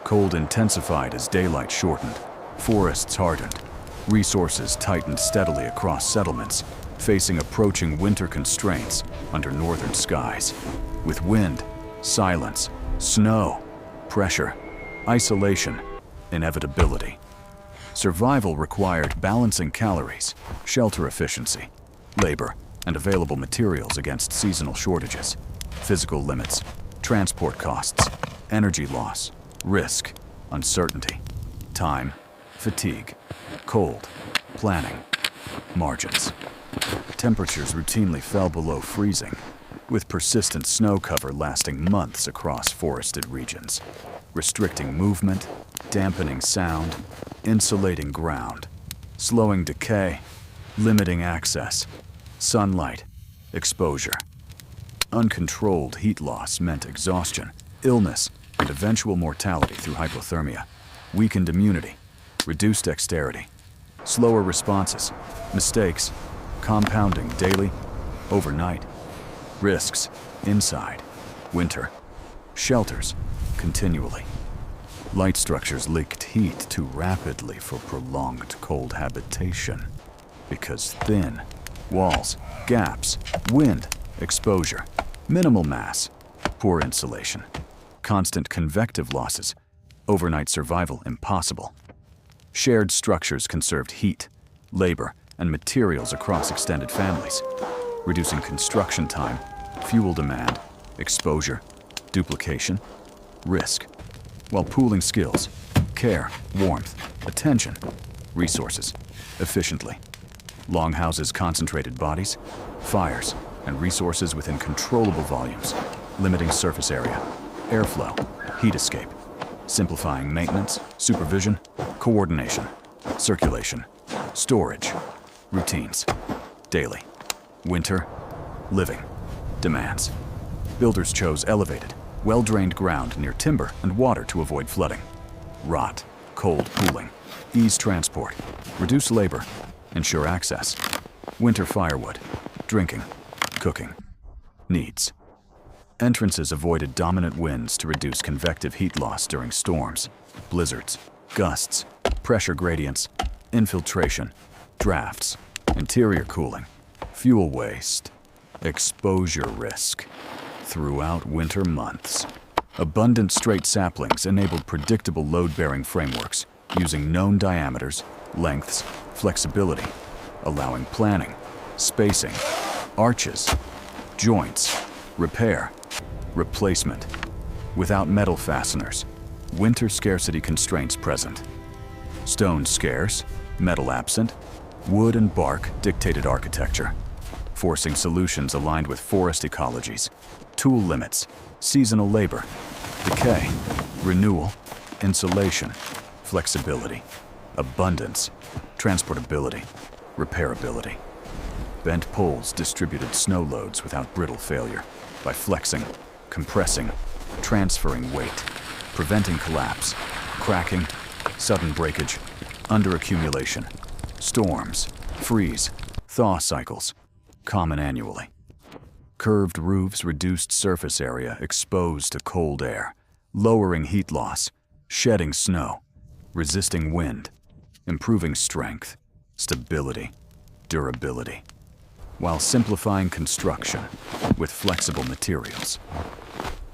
Cold intensified as daylight shortened, forests hardened, resources tightened steadily across settlements, facing approaching winter constraints under northern skies. With wind, silence, snow, pressure, isolation, inevitability. Survival required balancing calories, shelter efficiency, labor, and available materials against seasonal shortages, physical limits, transport costs, energy loss, risk, uncertainty, time, fatigue, cold, planning, margins. Temperatures routinely fell below freezing, with persistent snow cover lasting months across forested regions, restricting movement, dampening sound, insulating ground, slowing decay, limiting access, sunlight, exposure. Uncontrolled heat loss meant exhaustion, illness, and eventual mortality through hypothermia, weakened immunity, reduced dexterity, slower responses, mistakes, compounding daily, overnight, risks, inside, winter, shelters, continually. Light structures leaked heat too rapidly for prolonged cold habitation, because thin walls, gaps, wind, exposure, minimal mass, poor insulation, constant convective losses, overnight survival impossible. Shared structures conserved heat, labor, and materials across extended families, reducing construction time, fuel demand, exposure, duplication, risk, while pooling skills, care, warmth, attention, resources, efficiently. Longhouses concentrated bodies, fires, and resources within controllable volumes, limiting surface area, airflow, heat escape, simplifying maintenance, supervision, coordination, circulation, storage, routines, daily, winter, living, demands. Builders chose elevated, well-drained ground near timber and water to avoid flooding. Rot, cold pooling, ease transport, reduce labor, ensure access. Winter firewood, drinking, cooking, needs. Entrances avoided dominant winds to reduce convective heat loss during storms, blizzards, gusts, pressure gradients, infiltration, drafts, interior cooling, fuel waste, exposure risk. Throughout winter months, abundant straight saplings enabled predictable load-bearing frameworks using known diameters, lengths, flexibility, allowing planning, spacing, arches, joints, repair, replacement. Without metal fasteners, winter scarcity constraints present. Stone scarce, metal absent, wood and bark dictated architecture, forcing solutions aligned with forest ecologies, tool limits, seasonal labor, decay, renewal, insulation, flexibility, abundance, transportability, repairability. Bent poles distributed snow loads without brittle failure by flexing, compressing, transferring weight, preventing collapse, cracking, sudden breakage, underaccumulation, storms, freeze, thaw cycles, common annually. Curved roofs reduced surface area exposed to cold air, lowering heat loss, shedding snow, resisting wind, improving strength, stability, durability, while simplifying construction with flexible materials.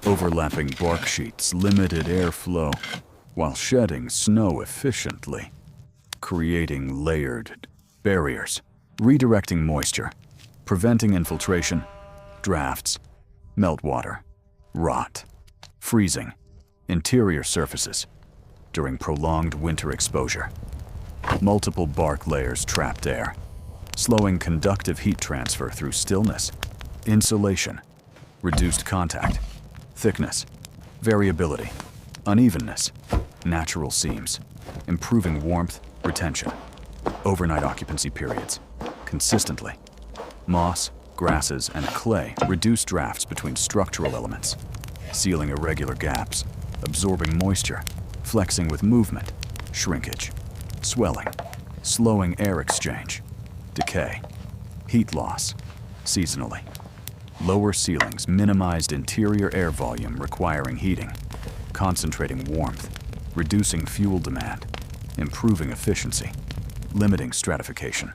Overlapping bark sheets limited airflow while shedding snow efficiently, creating layered barriers, redirecting moisture, preventing infiltration, drafts, meltwater, rot, freezing, interior surfaces during prolonged winter exposure. Multiple bark layers trapped air, slowing conductive heat transfer through stillness, insulation, reduced contact, thickness, variability, unevenness, natural seams, improving warmth, retention, overnight occupancy periods, consistently. Moss, grasses, and clay reduce drafts between structural elements, sealing irregular gaps, absorbing moisture, flexing with movement, shrinkage, swelling, slowing air exchange, decay, heat loss, seasonally. Lower ceilings minimized interior air volume requiring heating, concentrating warmth, reducing fuel demand, improving efficiency, limiting stratification.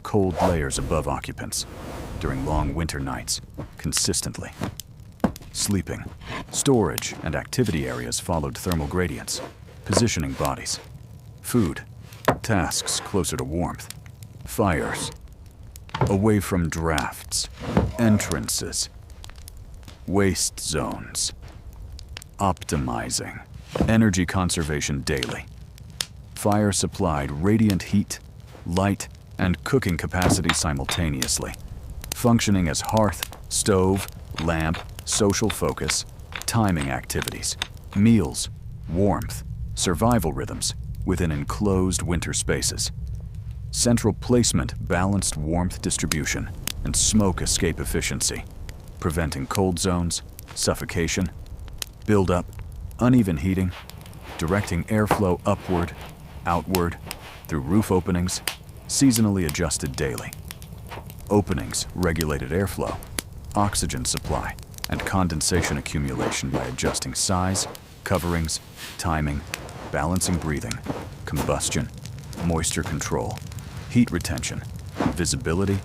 Cold layers above occupants during long winter nights, consistently. Sleeping, storage, and activity areas followed thermal gradients, positioning bodies. Food, tasks closer to warmth. Fires, away from drafts. Entrances, waste zones. Optimizing, energy conservation daily. Fire supplied radiant heat, light, and cooking capacity simultaneously, functioning as hearth, stove, lamp, social focus, timing activities, meals, warmth, survival rhythms within enclosed winter spaces. Central placement balanced warmth distribution and smoke escape efficiency, preventing cold zones, suffocation, buildup, uneven heating, directing airflow upward, outward, through roof openings, seasonally adjusted daily. Openings regulated airflow, oxygen supply, and condensation accumulation by adjusting size, coverings, timing, balancing breathing, combustion, moisture control, heat retention, visibility,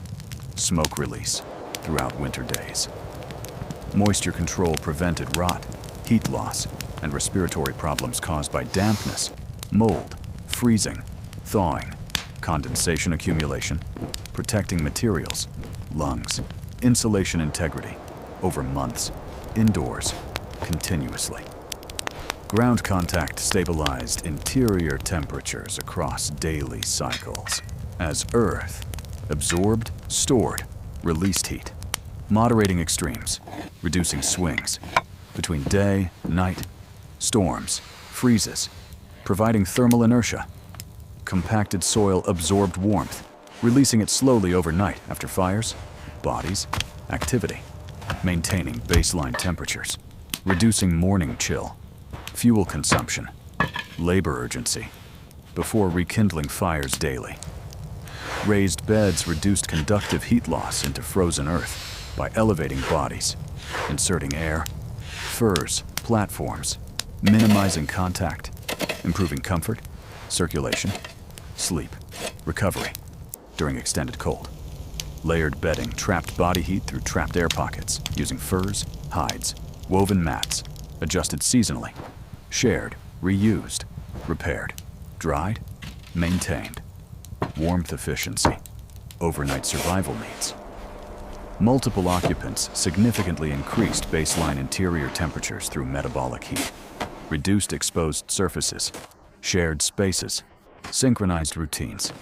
smoke release throughout winter days. Moisture control prevented rot, heat loss, and respiratory problems caused by dampness, mold, freezing, thawing, condensation accumulation, protecting materials, lungs, insulation integrity, over months, indoors, continuously. Ground contact stabilized interior temperatures across daily cycles as Earth absorbed, stored, released heat, moderating extremes, reducing swings between day, night, storms, freezes, providing thermal inertia. Compacted soil absorbed warmth, releasing it slowly overnight after fires, bodies, activity, maintaining baseline temperatures, reducing morning chill, fuel consumption, labor urgency, before rekindling fires daily. Raised beds reduced conductive heat loss into frozen earth by elevating bodies, inserting air, furs, platforms, minimizing contact, improving comfort, circulation, sleep, recovery during extended cold. Layered bedding trapped body heat through trapped air pockets using furs, hides, woven mats, adjusted seasonally, shared, reused, repaired, dried, maintained. Warmth efficiency, overnight survival needs. Multiple occupants significantly increased baseline interior temperatures through metabolic heat, reduced exposed surfaces, shared spaces, synchronized routines,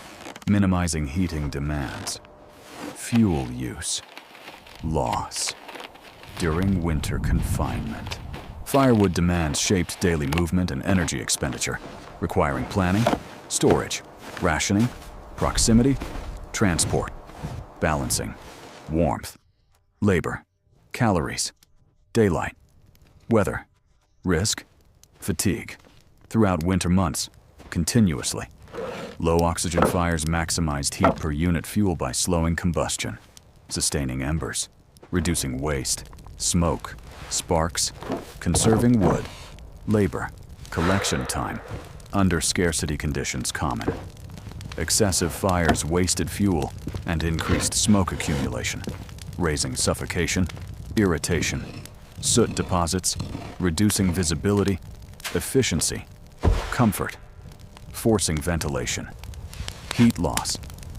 minimizing heating demands. Fuel use, loss. During winter confinement, firewood demands shaped daily movement and energy expenditure, requiring planning, storage, rationing, proximity, transport, balancing, warmth, labor, calories, daylight, weather, risk, fatigue. Throughout winter months, continuously. Low oxygen fires maximized heat per unit fuel by slowing combustion, sustaining embers, reducing waste, smoke, sparks, conserving wood, labor, collection time, under scarcity conditions common. Excessive fires wasted fuel and increased smoke accumulation, raising suffocation, irritation, soot deposits, reducing visibility, efficiency, comfort, forcing ventilation. Heat loss,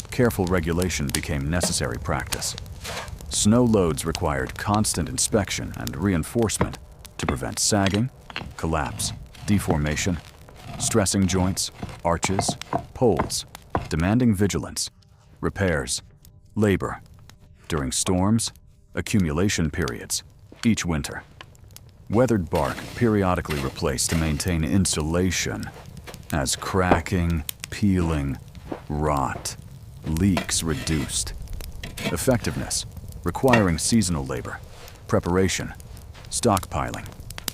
careful regulation became necessary practice. Snow loads required constant inspection and reinforcement to prevent sagging, collapse, deformation, stressing joints, arches, poles, demanding vigilance, repairs, labor. During storms, accumulation periods, each winter. Weathered bark periodically replaced to maintain insulation as cracking, peeling, rot, leaks reduced. Effectiveness, requiring seasonal labor, preparation, stockpiling,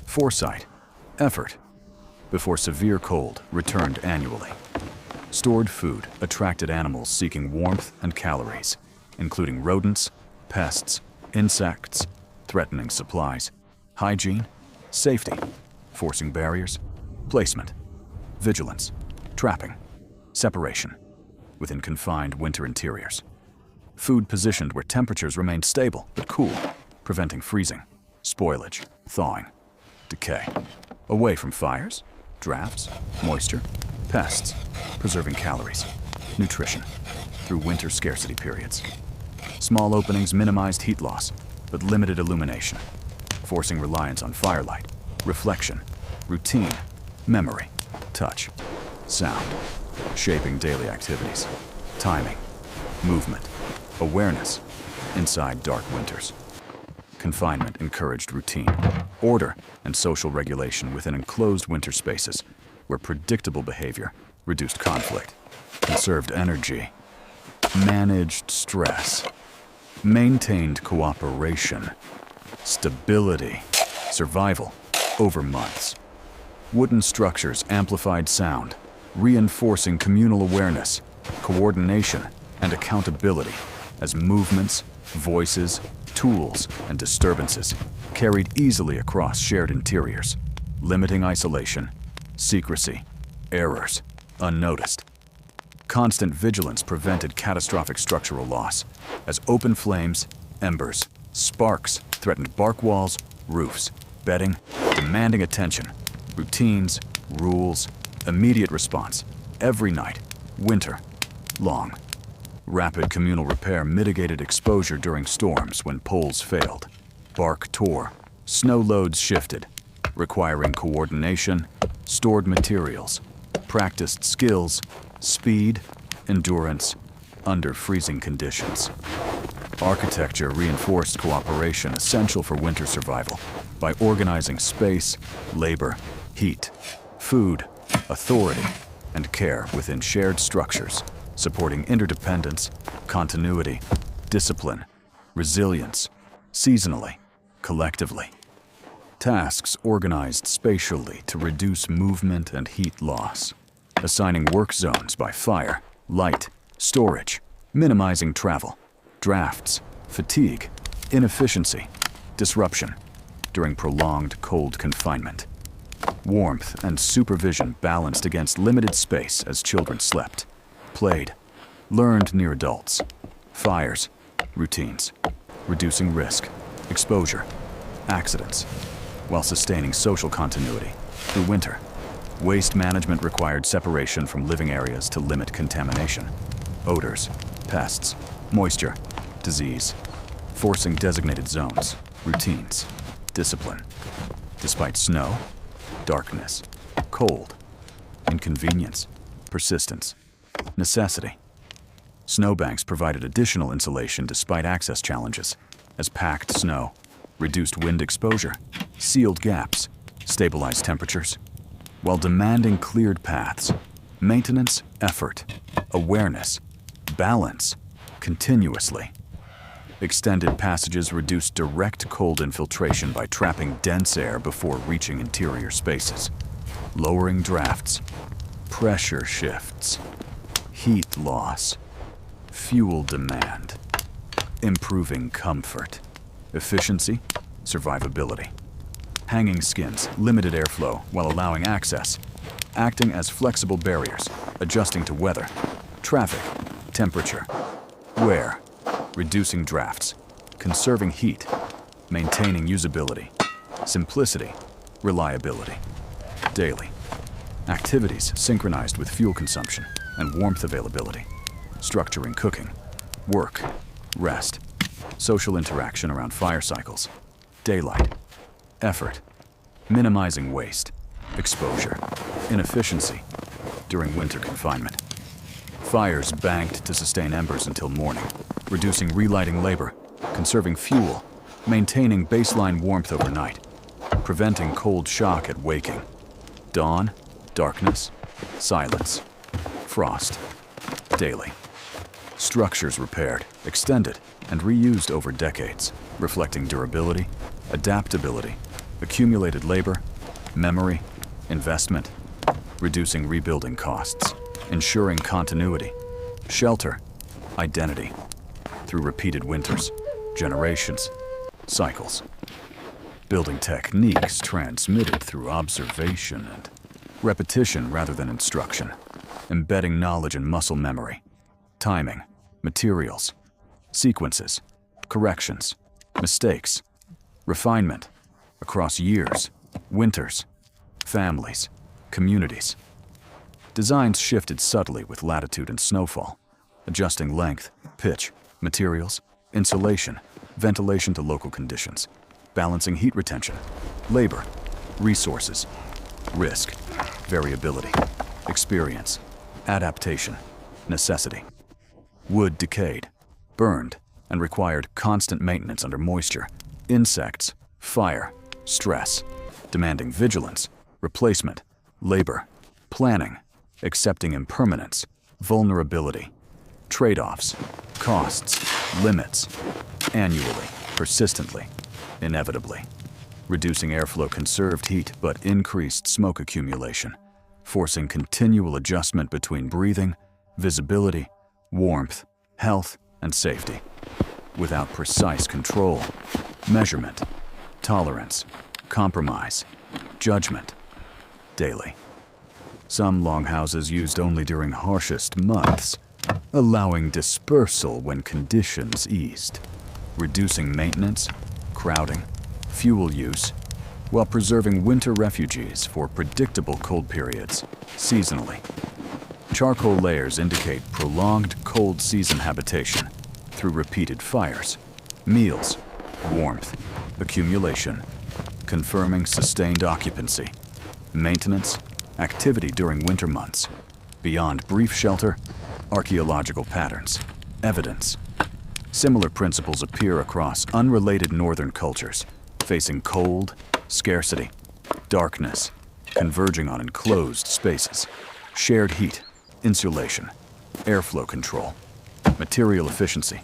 foresight, effort, before severe cold returned annually. Stored food attracted animals seeking warmth and calories, including rodents, pests, insects, threatening supplies, hygiene, safety, forcing barriers, placement, vigilance, trapping, separation within confined winter interiors. Food positioned where temperatures remained stable but cool, preventing freezing, spoilage, thawing, decay. Away from fires, drafts, moisture, pests, preserving calories, nutrition through winter scarcity periods. Small openings minimized heat loss, but limited illumination, forcing reliance on firelight, reflection, routine, memory, touch, sound, shaping daily activities, timing, movement, awareness inside dark winters. Confinement encouraged routine, order, and social regulation within enclosed winter spaces where predictable behavior reduced conflict, conserved energy, managed stress, maintained cooperation, stability, survival over months. Wooden structures amplified sound, reinforcing communal awareness, coordination, and accountability as movements, voices, tools, and disturbances carried easily across shared interiors, limiting isolation, secrecy, errors, unnoticed. Constant vigilance prevented catastrophic structural loss, as open flames, embers, sparks threatened bark walls, roofs, bedding, demanding attention, routines, rules, immediate response, every night, winter, long. Rapid communal repair mitigated exposure during storms when poles failed. Bark tore, snow loads shifted, requiring coordination, stored materials, practiced skills, speed, endurance, under freezing conditions. Architecture reinforced cooperation essential for winter survival by organizing space, labor, heat, food, authority, and care within shared structures, supporting interdependence, continuity, discipline, resilience, seasonally, collectively. Tasks organized spatially to reduce movement and heat loss, assigning work zones by fire, light, storage, minimizing travel, drafts, fatigue, inefficiency, disruption during prolonged cold confinement. Warmth and supervision balanced against limited space as children slept, played, learned near adults. Fires, routines, reducing risk, exposure, accidents, while sustaining social continuity through winter. Waste management required separation from living areas to limit contamination. Odors, pests, moisture, disease, forcing designated zones, routines, discipline. Despite snow, darkness, cold, inconvenience, persistence, necessity. Snowbanks provided additional insulation despite access challenges, as packed snow reduced wind exposure, sealed gaps, stabilized temperatures, while demanding cleared paths, maintenance, effort, awareness, balance, continuously. Extended passages reduced direct cold infiltration by trapping dense air before reaching interior spaces, lowering drafts, pressure shifts, heat loss, fuel demand, improving comfort, efficiency, survivability. Hanging skins limited airflow while allowing access, acting as flexible barriers, adjusting to weather, traffic, temperature, wear, reducing drafts, conserving heat, maintaining usability, simplicity, reliability. Daily. Activities synchronized with fuel consumption and warmth availability, structuring cooking, work, rest, social interaction around fire cycles, daylight, effort, minimizing waste, exposure, inefficiency during winter confinement. Fires banked to sustain embers until morning, reducing relighting labor, conserving fuel, maintaining baseline warmth overnight, preventing cold shock at waking. Dawn, darkness, silence, frost, daily. Structures repaired, extended, and reused over decades, reflecting durability, adaptability, accumulated labor, memory, investment, reducing rebuilding costs, ensuring continuity, shelter, identity, through repeated winters, generations, cycles. Building techniques transmitted through observation and Repetition rather than instruction, embedding knowledge in muscle memory. Timing, materials, sequences, corrections, mistakes, refinement, across years, winters, families, communities. Designs shifted subtly with latitude and snowfall, adjusting length, pitch, materials, insulation, ventilation to local conditions, balancing heat retention, labor, resources, risk, variability, experience, adaptation, necessity. Wood decayed, burned, and required constant maintenance under moisture, insects, fire, stress, demanding vigilance, replacement, labor, planning, accepting impermanence, vulnerability, trade-offs, costs, limits, annually, persistently, inevitably. Reducing airflow conserved heat but increased smoke accumulation, forcing continual adjustment between breathing, visibility, warmth, health, and safety. Without precise control, measurement, tolerance, compromise, judgment, daily. Some longhouses used only during harshest months, allowing dispersal when conditions eased, reducing maintenance, crowding, fuel use, while preserving winter refuges for predictable cold periods, seasonally. Charcoal layers indicate prolonged cold season habitation through repeated fires, meals, warmth, accumulation, confirming sustained occupancy, maintenance, activity during winter months, beyond brief shelter, archaeological patterns, evidence. Similar principles appear across unrelated northern cultures, facing cold, scarcity, darkness, converging on enclosed spaces, shared heat, insulation, airflow control, material efficiency,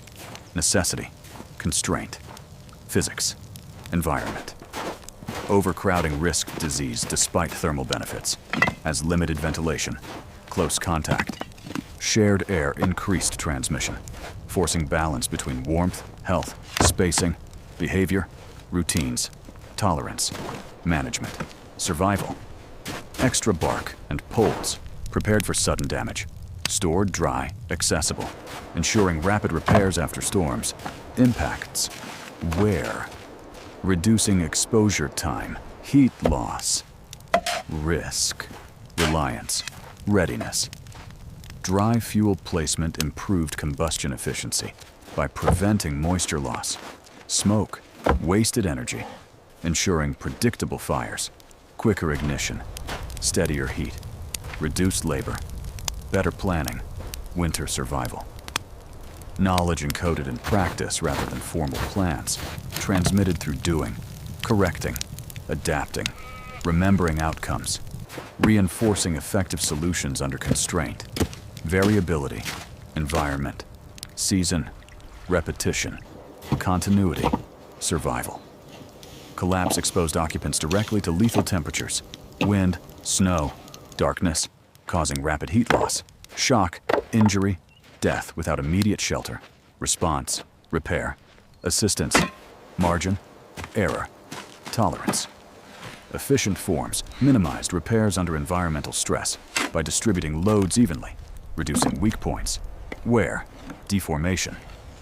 necessity, constraint, physics, environment. Overcrowding risked disease despite thermal benefits, as limited ventilation, close contact. Shared air increased transmission, forcing balance between warmth, health, spacing, behavior, routines, tolerance, management, survival. Extra bark and poles, prepared for sudden damage, stored dry, accessible, ensuring rapid repairs after storms. Impacts, wear, reducing exposure time, heat loss, risk, reliance, readiness. Dry fuel placement improved combustion efficiency by preventing moisture loss, smoke, wasted energy, ensuring predictable fires, quicker ignition, steadier heat, reduced labor, better planning, winter survival. Knowledge encoded in practice rather than formal plans, transmitted through doing, correcting, adapting, remembering outcomes, reinforcing effective solutions under constraint, variability, environment, season, repetition, continuity, survival. Collapse exposed occupants directly to lethal temperatures, wind, snow, darkness, causing rapid heat loss, shock, injury, death without immediate shelter, response, repair, assistance, margin, error, tolerance. Efficient forms minimized repairs under environmental stress by distributing loads evenly, reducing weak points, wear, deformation,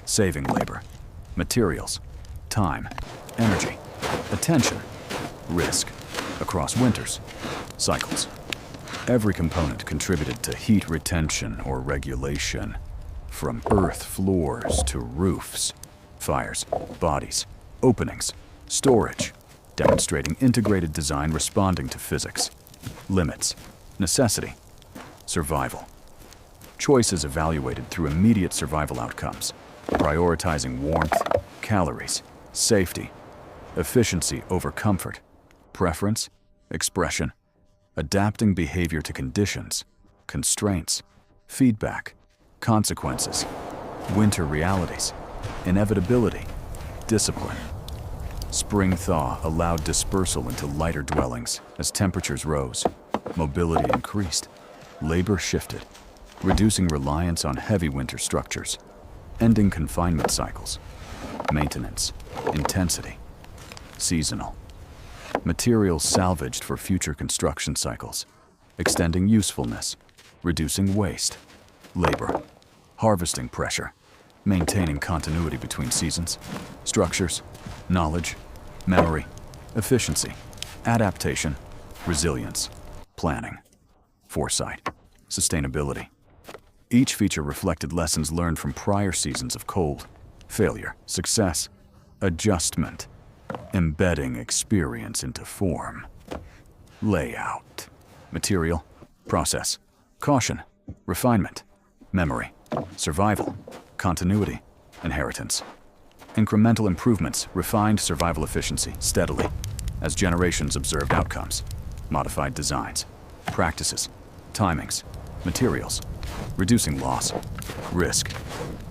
saving labor, materials, time, energy, attention, risk, across winters, cycles. Every component contributed to heat retention or regulation, from earth floors to roofs, fires, bodies, openings, storage, demonstrating integrated design responding to physics, limits, necessity, survival. Choices evaluated through immediate survival outcomes, prioritizing warmth, calories, safety, efficiency over comfort, preference, expression, adapting behavior to conditions, constraints, feedback, consequences, winter realities, inevitability, discipline. Spring thaw allowed dispersal into lighter dwellings as temperatures rose, mobility increased, labor shifted, reducing reliance on heavy winter structures, ending confinement cycles, maintenance, intensity, seasonal. Materials salvaged for future construction cycles, extending usefulness, reducing waste. Labor, harvesting pressure, maintaining continuity between seasons. Structures, knowledge, memory, efficiency, adaptation, resilience, planning, foresight, sustainability. Each feature reflected lessons learned from prior seasons of cold, failure, success, adjustment, embedding experience into form. Layout, material, process, caution, refinement, memory, survival, continuity, inheritance. Incremental improvements refined survival efficiency steadily as generations observed outcomes, modified designs, practices, timings, materials, reducing loss, risk,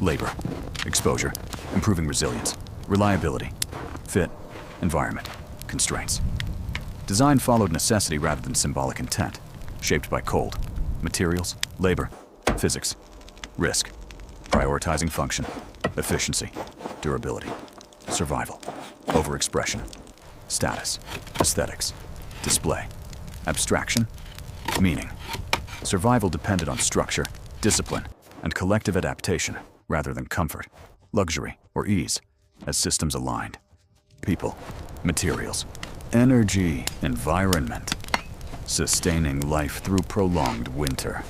labor, exposure, improving resilience, reliability, fit, environment, constraints. Design followed necessity rather than symbolic intent, shaped by cold, materials, labor, physics, risk, prioritizing function, efficiency, durability, survival, overexpression, status, aesthetics, display, abstraction, meaning. Survival depended on structure, discipline, and collective adaptation rather than comfort, luxury, or ease, as systems aligned. People, materials, energy, environment, sustaining life through prolonged winter.